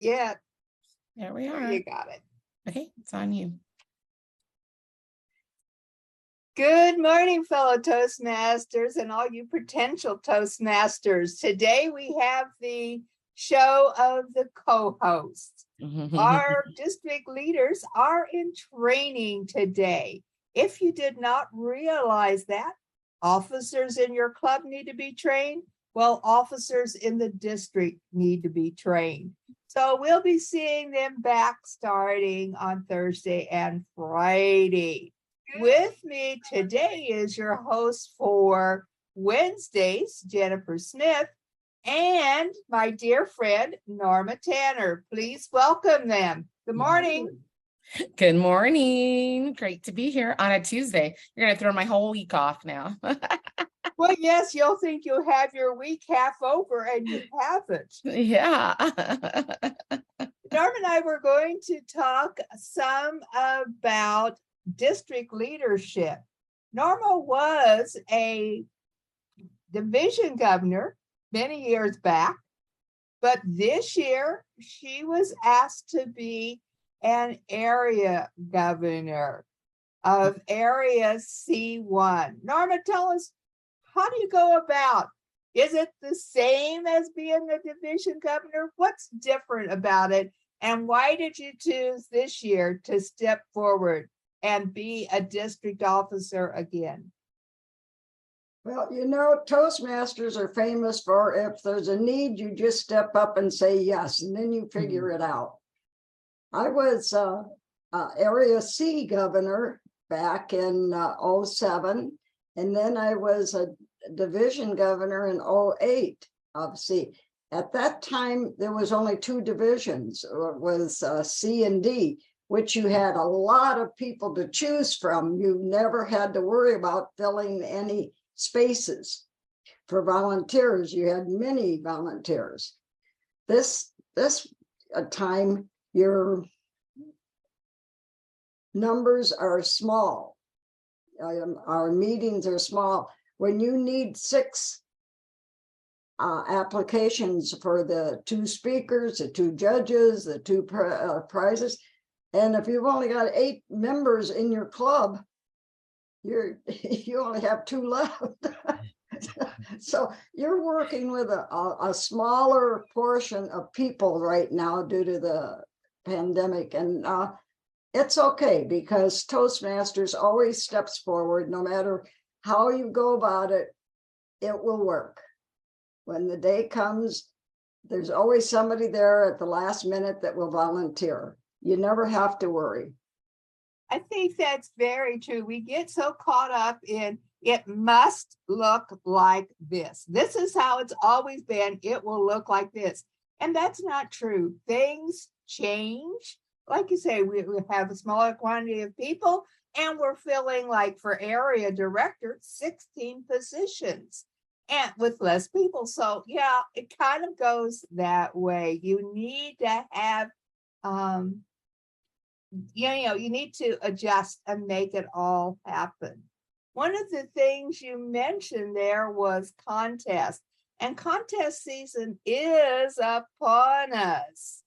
yet. There we are. You got it. Okay, it's on you. Good morning, fellow Toastmasters and all you potential Toastmasters. Today we have the show of the co-hosts. Our district leaders are in training today. If you did not realize that, officers in your club need to be trained. Well, officers in the district need to be trained. So we'll be seeing them back starting on Thursday and Friday. With me today is your host for Wednesdays, Jennifer Smith, and my dear friend, Norma Tanner. Please welcome them. Good morning. Good morning. Great to be here on a Tuesday. You're going to throw my whole week off now. Well, yes, you'll think you'll have your week half over and you haven't. Yeah. Norma and I were going to talk some about district leadership. Norma was a division governor many years back, but this year she was asked to be an area governor of Area C1. Norma, tell us, how do you go about? Is it the same as being the division governor? What's different about it? And why did you choose this year to step forward and be a district officer again? Well, you know, Toastmasters are famous for if there's a need, you just step up and say yes, and then you figure it out. I was Area C governor back in 07, and then I was a division governor in 08 of C. At that time, there was only two divisions. It was C and D, which you had a lot of people to choose from. You never had to worry about filling any spaces for volunteers. You had many volunteers. This time, your numbers are small. Our meetings are small. When you need 6 applications for the 2 speakers, the 2 judges, the 2 prizes, and if you've only got 8 members in your club, you only have 2 left. So you're working with a smaller portion of people right now due to the pandemic, and it's okay because Toastmasters always steps forward. No matter how you go about it, it will work. When the day comes, there's always somebody there at the last minute that will volunteer. You never have to worry. I think that's very true. We get so caught up in it must look like this. This is how it's always been. It will look like this. And that's not true. Things change. Like you say, we have a smaller quantity of people, and we're filling, like for area director, 16 positions and with less people. So yeah, it kind of goes that way. You need to have you need to adjust and make it all happen. One of the things you mentioned there was contest, and contest season is upon us.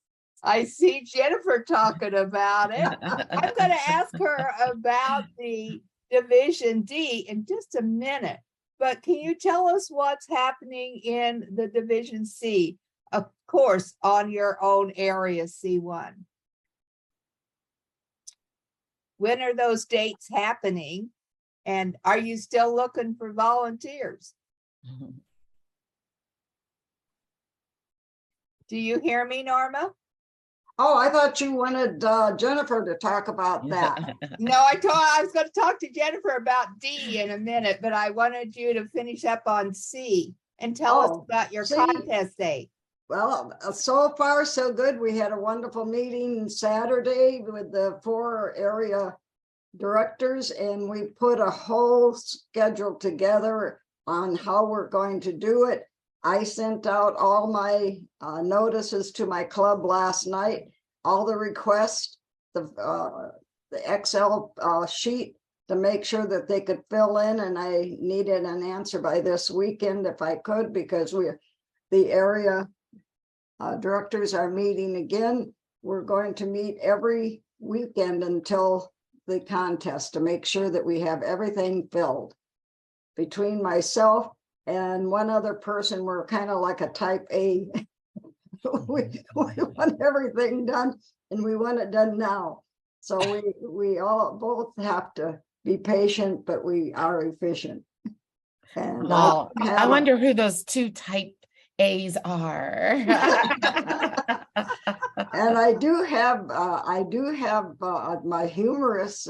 I see Jennifer talking about it. I'm going to ask her about the Division D in just a minute, but can you tell us what's happening in the Division C, of course, on your own area C1? When are those dates happening? And are you still looking for volunteers? Do you hear me, Norma? Oh, I thought you wanted Jennifer to talk about that. No, I was going to talk to Jennifer about D in a minute, but I wanted you to finish up on C and tell us about your contest date. Well, so far so good. We had a wonderful meeting Saturday with the 4 area directors, and we put a whole schedule together on how we're going to do it. I sent out all my notices to my club last night, all the requests, the Excel sheet to make sure that they could fill in, and I needed an answer by this weekend if I could, because the area Directors are meeting again. We're going to meet every weekend until the contest to make sure that we have everything filled. Between myself and one other person, we're kind of like a type A. we want everything done, and we want it done now. So we all both have to be patient, but we are efficient. And Well, I wonder who those two type A's are. And I do have my humorous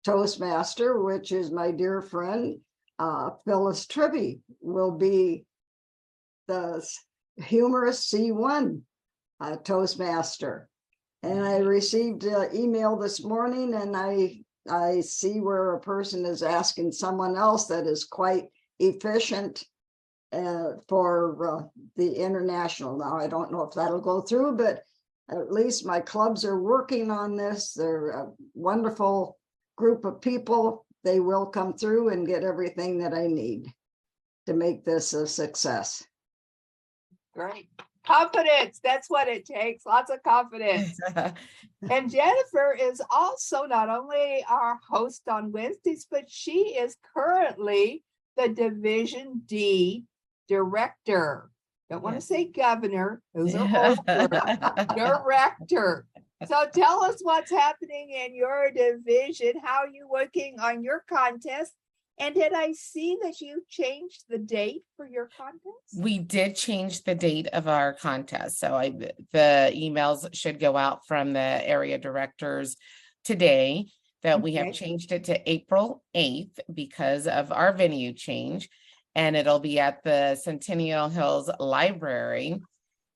Toastmaster, which is my dear friend Phyllis will be the humorous C1 Toastmaster. And I received an email this morning, and I see where a person is asking someone else that is quite efficient for the international. Now, I don't know if that'll go through, but at least my clubs are working on this. They're a wonderful group of people. They will come through and get everything that I need to make this a success. Great. Confidence. That's what it takes. Lots of confidence. And Jennifer is also not only our host on Wednesdays, but she is currently the Division D director. Don't want to say governor. Those are older. Director. So tell us what's happening in your division. How are you working on your contest? And did I see that you changed the date for your contest? We did change the date of our contest. So the emails should go out from the area directors today that we have changed it to April 8th because of our venue change. And it'll be at the Centennial Hills Library.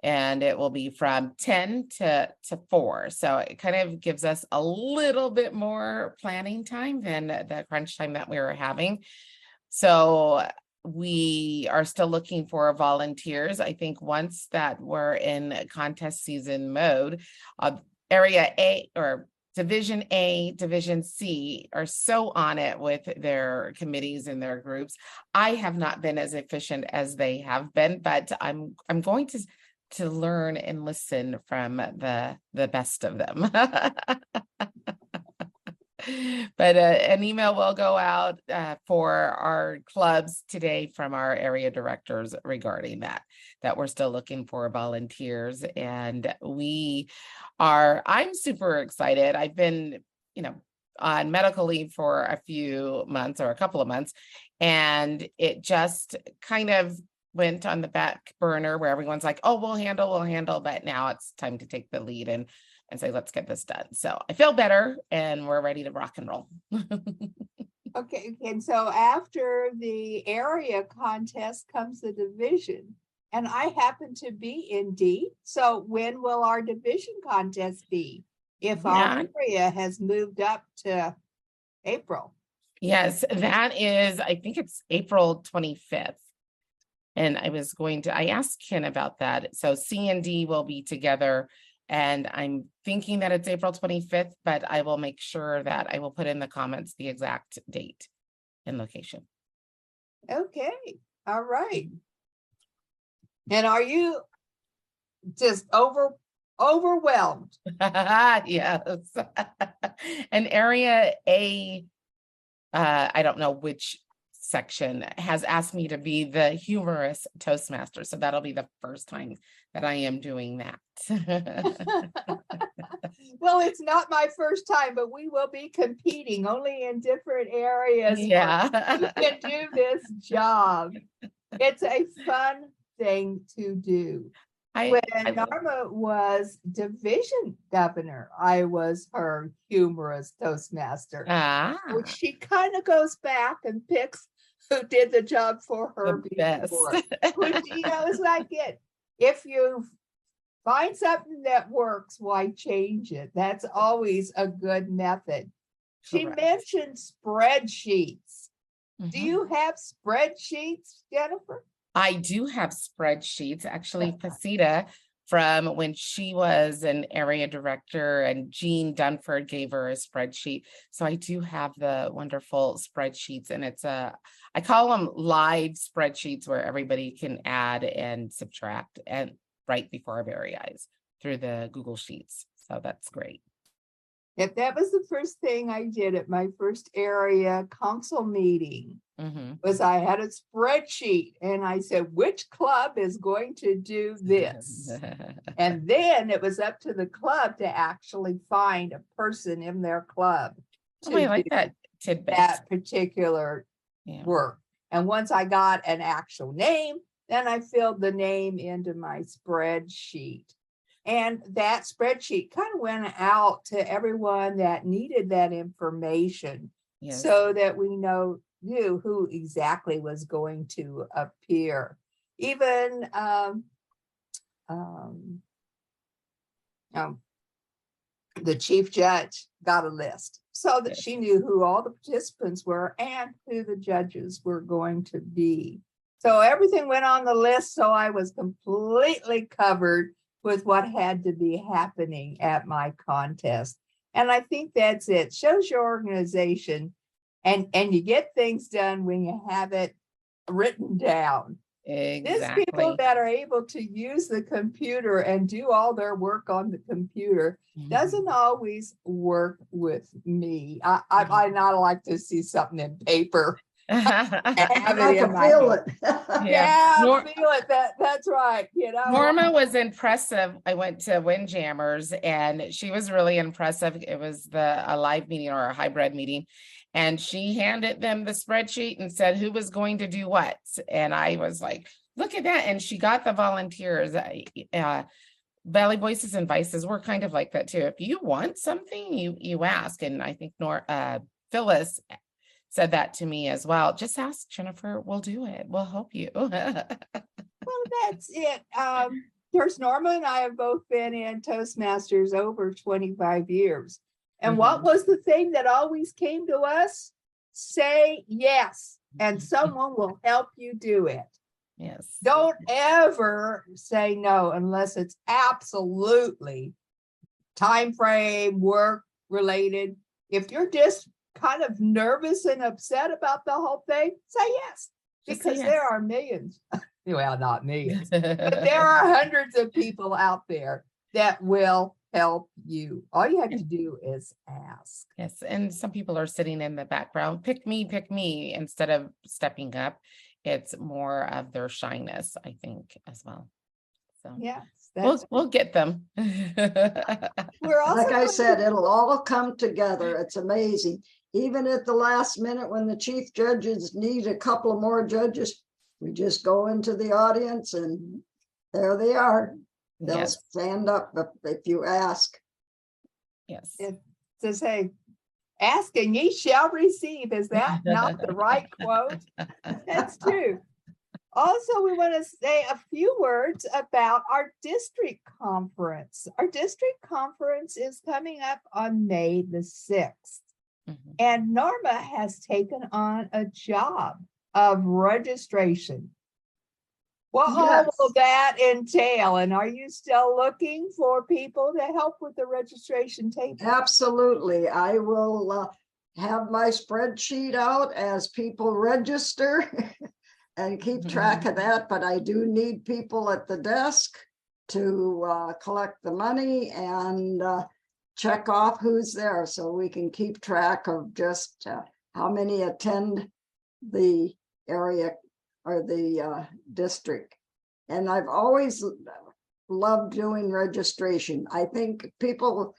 And it will be from 10 to 4. So it kind of gives us a little bit more planning time than the crunch time that we were having. So we are still looking for volunteers. I think once that we're in contest season mode, Area A or Division A, Division C are so on it with their committees and their groups. I have not been as efficient as they have been, but I'm going to learn and listen from the best of them. But an email will go out for our clubs today from our area directors regarding that we're still looking for volunteers. And I'm super excited. I've been, on medical leave for a few months or a couple of months, and it just kind of went on the back burner where everyone's like, oh, we'll handle, but now it's time to take the lead and say, let's get this done. So I feel better and we're ready to rock and roll. Okay. And so after the area contest comes the division, and I happen to be in D. So when will our division contest be if our area has moved up to April? Yes, that is, I think it's April 25th. And I asked Ken about that. So C and D will be together, and I'm thinking that it's April 25th, but I will make sure that I will put in the comments the exact date and location. Okay. All right. And are you just overwhelmed? Yes. And Area A, I don't know which section, has asked me to be the humorous Toastmaster. So that'll be the first time that I am doing that. Well, it's not my first time, but we will be competing only in different areas. Yeah. You can do this job. It's a fun thing to do. When Norma was division governor, I was her humorous Toastmaster. She kind of goes back and picks who did the job for her before. Which, it's like it. If you find something that works, why change it? That's always a good method. She mentioned spreadsheets. Do you have spreadsheets, Jennifer? I do have spreadsheets. Actually, Pasita, from when she was an area director, and Jean Dunford gave her a spreadsheet. So I do have the wonderful spreadsheets, and I call them live spreadsheets where everybody can add and subtract. And right before our very eyes through the Google Sheets. So that's great. If that was the first thing I did at my first area council meeting, was I had a spreadsheet and I said, which club is going to do this? And then it was up to the club to actually find a person in their club to I like do that tidbit. that particular work. And once I got an actual name, then I filled the name into my spreadsheet. And that spreadsheet kind of went out to everyone that needed that information, so that we knew who exactly was going to appear. Even the chief judge got a list so that she knew who all the participants were and who the judges were going to be. So everything went on the list, so I was completely covered with what had to be happening at my contest. And I think that's it. Shows your organization, and you get things done when you have it written down. These people that are able to use the computer and do all their work on the computer doesn't always work with me. I not like to see something in paper. I can feel it. Feel it. That's right. Norma was impressive. I went to Windjammers and she was really impressive. It was a live meeting or a hybrid meeting. And she handed them the spreadsheet and said who was going to do what. And I was like, look at that. And she got the volunteers. Valley Voices and Vices were kind of like that too. If you want something, you ask. And I think Phyllis said that to me as well. Just ask, Jennifer, we'll do it. We'll help you. Well, that's it. Of course, Norma and I have both been in Toastmasters over 25 years. And what was the thing that always came to us? Say yes, and someone will help you do it. Yes. Don't ever say no unless it's absolutely time frame, work related. If you're just kind of nervous and upset about the whole thing, say yes, because there are millions. Well, not millions, but there are hundreds of people out there that will help you. All you have to do is ask. Yes, and some people are sitting in the background, pick me, instead of stepping up. It's more of their shyness, I think, as well. So yes, we'll get them. We're also, like I said, it'll all come together. It's amazing. Even at the last minute when the chief judges need a couple of more judges, we just go into the audience and there they are. They'll stand up if you ask. Yes. It says, hey, ask and ye shall receive. Is that not the right quote? That's true. Also, we want to say a few words about our district conference. Our district conference is coming up on May the 6th. And Norma has taken on a job of registration. What all will that entail? And are you still looking for people to help with the registration table? Absolutely. I will have my spreadsheet out as people register and keep track of that. But I do need people at the desk to collect the money and check off who's there so we can keep track of just how many attend the area or the district. And I've always loved doing registration. I think people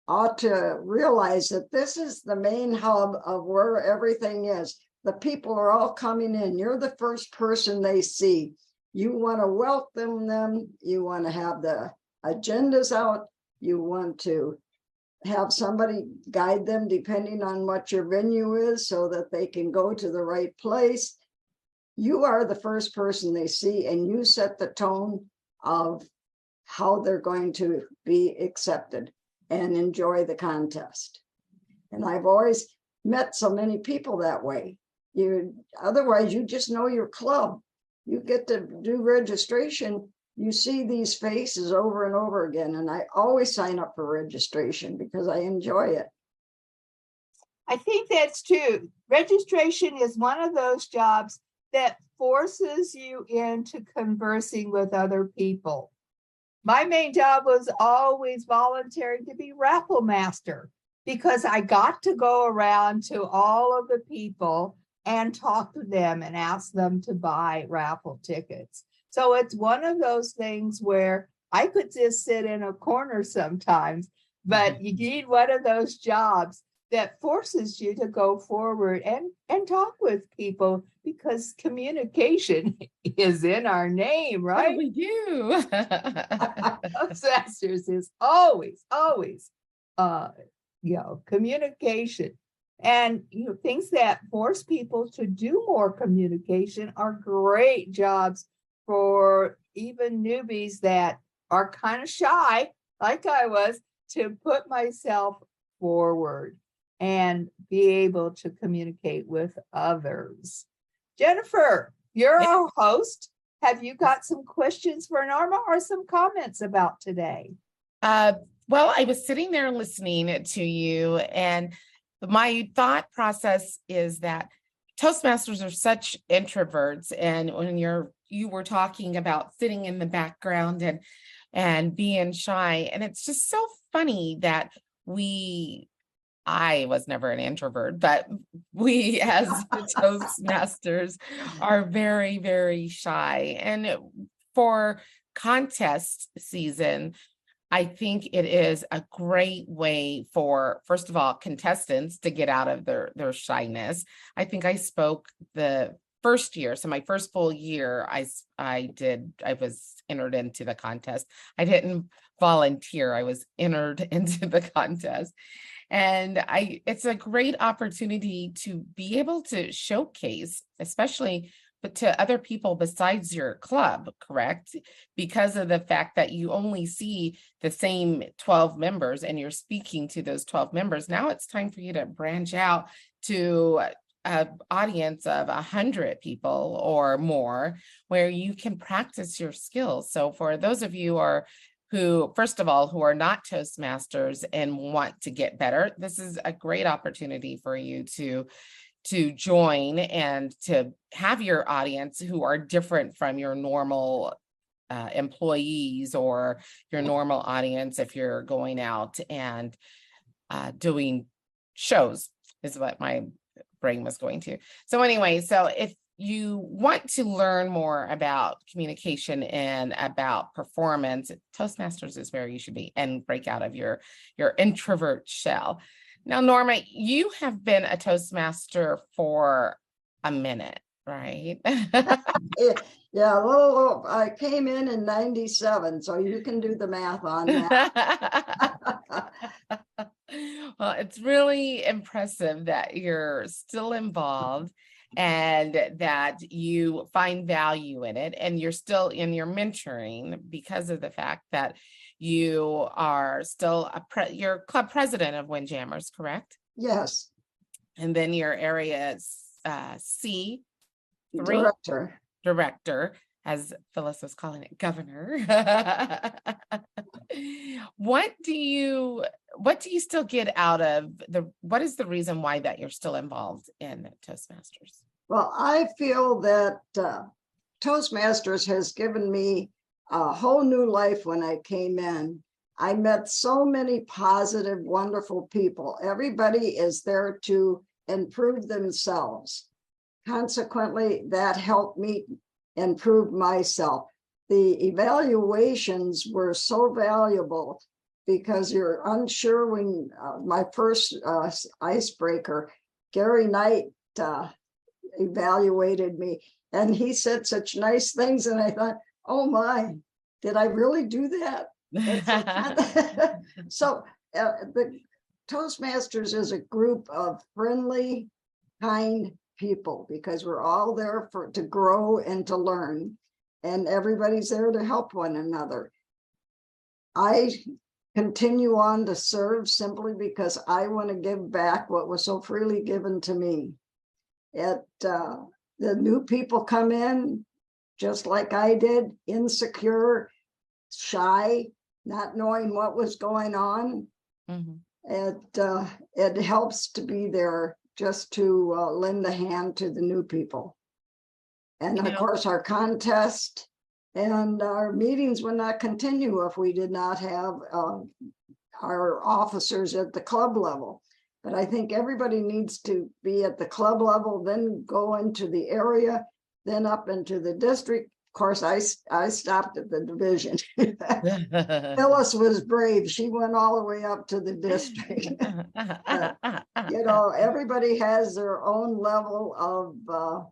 ought to realize that this is the main hub of where everything is. The people are all coming in. You're the first person they see. You want to welcome them. You want to have the agendas out. You want to have somebody guide them depending on what your venue is so that they can go to the right place. You are the first person they see, and you set the tone of how they're going to be accepted and enjoy the contest. And I've always met so many people that way. Otherwise, you just know your club. You get to do registration, you see these faces over and over again. And I always sign up for registration because I enjoy it. I think that's true. Registration is one of those jobs that forces you into conversing with other people. My main job was always volunteering to be raffle master because I got to go around to all of the people and talk to them and ask them to buy raffle tickets. So it's one of those things where I could just sit in a corner sometimes, but you need one of those jobs that forces you to go forward and talk with people, because communication is in our name, right? We do. Toastmasters is always, communication. And things that force people to do more communication are great jobs for even newbies that are kind of shy, like I was, to put myself forward and be able to communicate with others. Jennifer, you're our host. Have you got some questions for Norma or some comments about today? Well, I was sitting there listening to you, and my thought process is that Toastmasters are such introverts, and when you were talking about sitting in the background and being shy, and it's just so funny that I was never an introvert, but we as Toastmasters are very, very shy. And for contest season, I think it is a great way for, first of all, contestants to get out of their shyness. I think I spoke the first year. So my first full year, I was entered into the contest. I didn't volunteer. I was entered into the contest. And it's a great opportunity to be able to showcase, especially but to other people besides your club, correct? Because of the fact that you only see the same 12 members and you're speaking to those 12 members. Now it's time for you to branch out to an audience of 100 people or more, where you can practice your skills. So for those of you who, first of all, who are not Toastmasters and want to get better, this is a great opportunity for you to join and to have your audience who are different from your normal employees or your normal audience if you're going out and doing shows, is what my brain was going to. So anyway, so if you want to learn more about communication and about performance, Toastmasters is where you should be and break out of your introvert shell. Now, Norma, you have been a Toastmaster for a minute, right? Yeah, well, I came in 97, so you can do the math on that. Well, it's really impressive that you're still involved and that you find value in it, and you're still in your mentoring because of the fact that you are still you're club president of Windjammers, correct? Yes. And then your area C director, as Phyllis was calling it, governor. What do you still get out of what is the reason why that you're still involved in Toastmasters? Well, I feel that Toastmasters has given me a whole new life. When I came in, I met so many positive, wonderful people. Everybody is there to improve themselves. Consequently, that helped me improve myself. The evaluations were so valuable because you're unsure when my first icebreaker, Gary Knight, evaluated me, and he said such nice things, and I thought, oh my, did I really do that? So the Toastmasters is a group of friendly, kind people, because we're all there to grow and to learn, and everybody's there to help one another. I continue on to serve simply because I want to give back what was so freely given to me. The new people come in just like I did, insecure, shy, not knowing what was going on. Mm-hmm. It helps to be there just to lend a hand to the new people. And of course, our contest And our meetings would not continue if we did not have our officers at the club level. But I think everybody needs to be at the club level, then go into the area, then up into the district. Of course, I stopped at the division. Phyllis was brave. She went all the way up to the district. You know, everybody has their own level of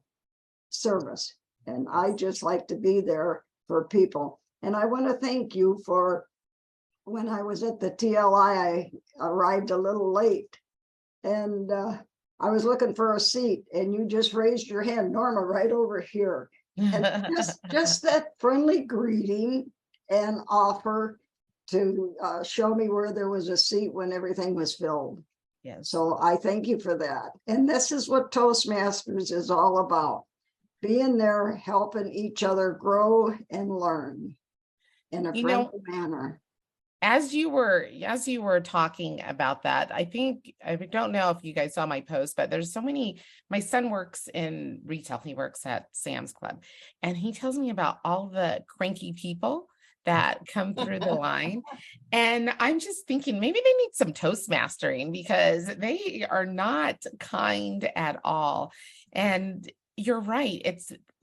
service. And I just like to be there for people. And I want to thank you for, when I was at the TLI, I arrived a little late. And I was looking for a seat, and you just raised your hand, Norma, right over here. And just that friendly greeting and offer to show me where there was a seat when everything was filled. Yes. So I thank you for that. And this is what Toastmasters is all about. Being there, helping each other grow and learn in a friendly manner. As you were talking about that, I don't know if you guys saw my post, but there's so many. My son works in retail. He works at Sam's Club, and he tells me about all the cranky people that come through the line. And I'm just thinking maybe they need some Toastmastering, because they are not kind at all. And you're right.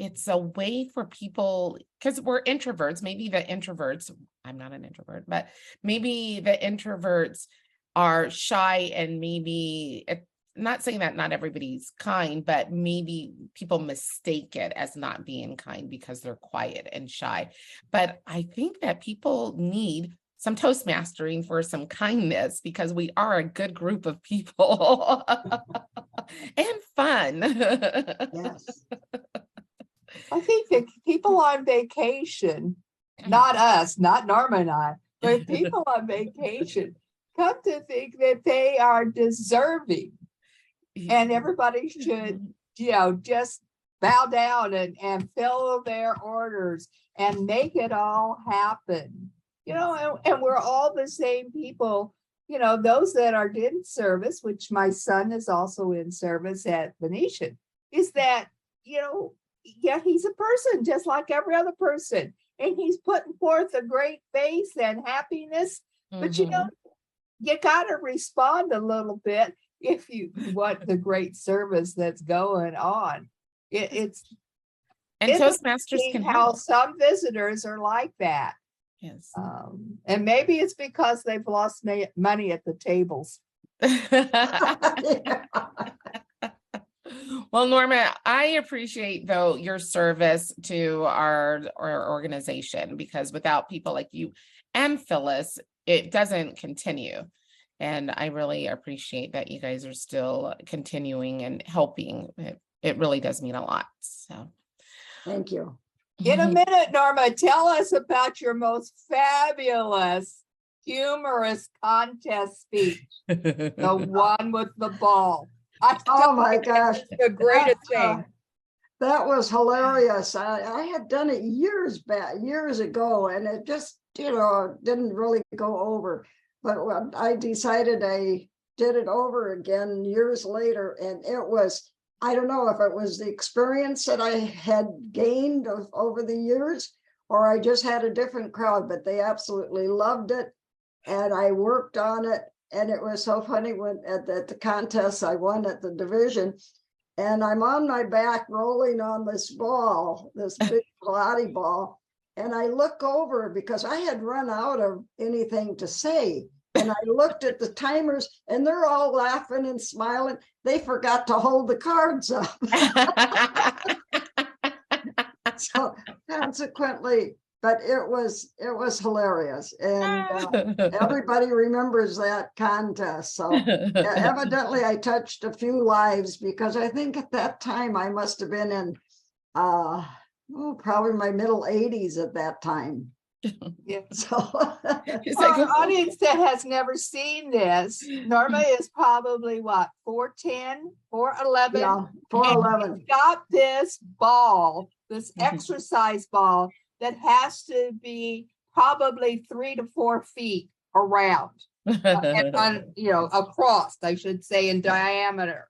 It's a way for people, because we're introverts. Maybe the introverts, I'm not an introvert, but maybe the introverts are shy, and maybe not saying that not everybody's kind, but maybe people mistake it as not being kind because they're quiet and shy. But I think that people need some Toastmastering for some kindness, because we are a good group of people and fun. Yes. I think that people on vacation, not us, not Norma and I, but people on vacation come to think that they are deserving, and everybody should, just bow down and fill their orders and make it all happen. And we're all the same people, those that are in service, which my son is also in service at Venetian, is that, he's a person just like every other person. And he's putting forth a great face and happiness. But, you got to respond a little bit if you want the great service that's going on. It's Toastmasters can how help. some visitors are like that. Yes. And maybe it's because they've lost money at the tables. Well, Norma, I appreciate, though, your service to our organization, because without people like you and Phyllis, it doesn't continue. And I really appreciate that you guys are still continuing and helping. It really does mean a lot. So thank you. In a minute, Norma, tell us about your most fabulous, humorous contest speech. The one with the ball. Oh my gosh. The greatest thing. That was hilarious. I had done it years ago, and it just, didn't really go over. But when I decided, I did it over again years later, and it was, I don't know if it was the experience that I had gained over the years, or I just had a different crowd, but they absolutely loved it. And I worked on it. And it was so funny when at the contest I won at the division, and I'm on my back rolling on this ball, this big Pilates ball. And I look over because I had run out of anything to say. And I looked at the timers, and they're all laughing and smiling. They forgot to hold the cards up. So consequently, but it was hilarious, and everybody remembers that contest. So evidently I touched a few lives, because I think at that time I must have been in probably my middle 80s at that time. Yeah. So for our audience that has never seen this, Norma is probably what, 4'10", 4'11"? Yeah, 4'11". Got this ball, this exercise ball, that has to be probably 3 to 4 feet around, and across, I should say, in diameter.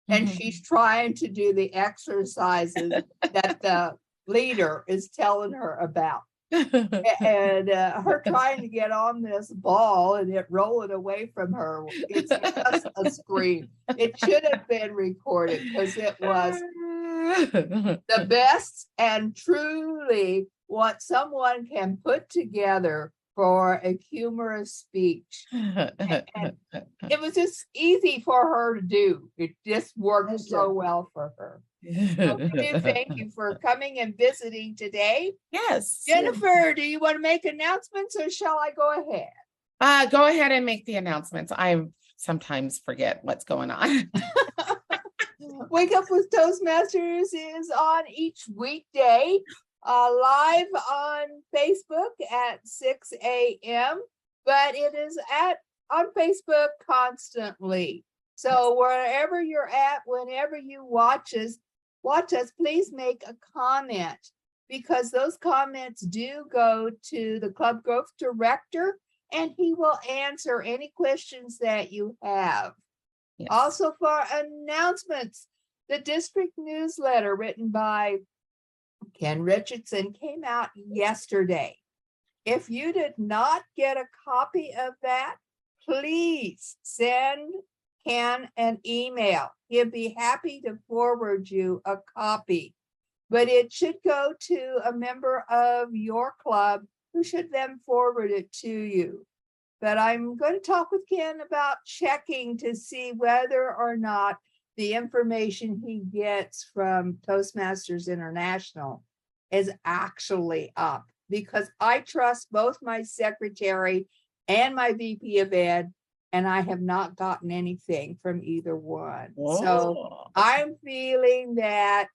And she's trying to do the exercises that the leader is telling her about. And her trying to get on this ball and it rolling away from her. It's just a scream. It should have been recorded because it was the best and truly what someone can put together for a humorous speech. And it was just easy for her to do. It just worked so well for her. So thank you for coming and visiting today. Yes. Jennifer, do you want to make announcements or shall I go ahead? Go ahead and make the announcements. I sometimes forget what's going on. Wake Up with Toastmasters is on each weekday, live on Facebook at 6 a.m., but it is on Facebook constantly. So wherever you're at, whenever you watch us, please make a comment, because those comments do go to the Club Growth Director and he will answer any questions that you have. Yes. Also, for announcements, the district newsletter written by Ken Richardson came out yesterday. If you did not get a copy of that, please send Ken an email. He'd be happy to forward you a copy, but it should go to a member of your club who should then forward it to you. But I'm going to talk with Ken about checking to see whether or not the information he gets from Toastmasters International is actually up, because I trust both my secretary and my VP of Ed, and I have not gotten anything from either one. Whoa. So I'm feeling that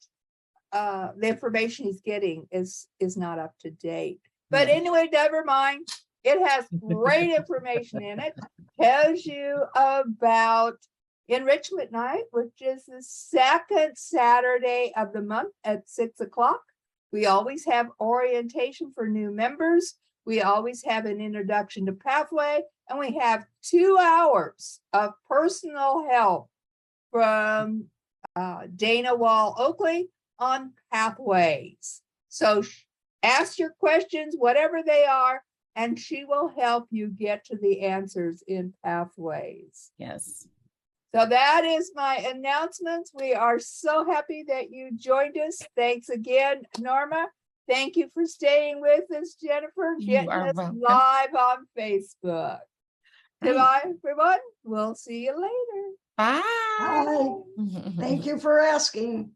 the information he's getting is not up to date. But anyway, never mind. It has great information in it. Tells you about Enrichment Night, which is the second Saturday of the month at 6 o'clock. We always have orientation for new members. We always have an introduction to Pathway, and we have 2 hours of personal help from Dana Wall Oakley on Pathways. So ask your questions, whatever they are, and she will help you get to the answers in Pathways. Yes. So that is my announcements. We are so happy that you joined us. Thanks again, Norma. Thank you for staying with us, Jennifer. Getting us live on Facebook. Goodbye, everyone. We'll see you later. Bye. Bye. Thank you for asking.